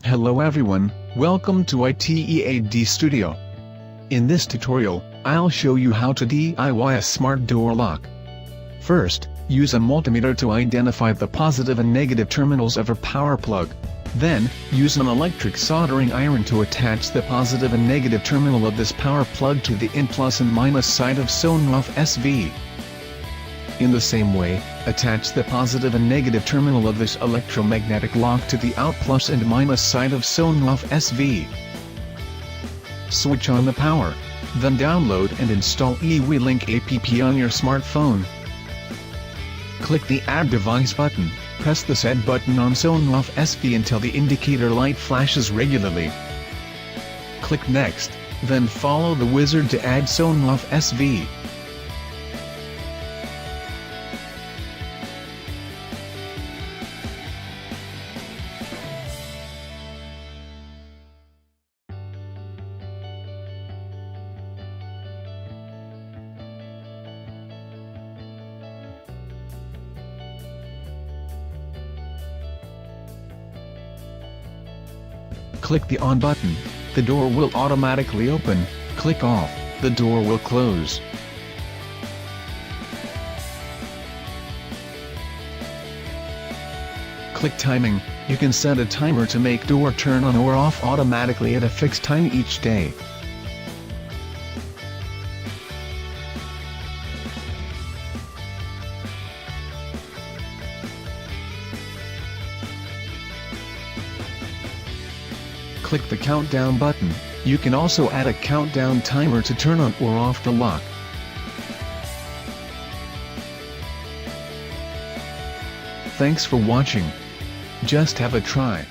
Hello everyone, welcome to ITEAD Studio. In this tutorial, I'll show you how to DIY a smart door lock. First, use a multimeter to identify the positive and negative terminals of a power plug. Then, use an electric soldering iron to attach the positive and negative terminal of this power plug to the in plus and minus side of Sonoff SV. In the same way, attach the positive and negative terminal of this electromagnetic lock to the out plus and minus side of Sonoff SV. Switch on the power. Then download and install eWeLink app on your smartphone. Click the Add Device button, press the Set button on Sonoff SV until the indicator light flashes regularly. Click Next, then follow the wizard to add Sonoff SV. Click the On button, the door will automatically open. Click Off, the door will close. Click Timing, you can set a timer to make door turn on or off automatically at a fixed time each day. Click the countdown button, you can also add a countdown timer to turn on or off the lock. Thanks for watching. Just have a try.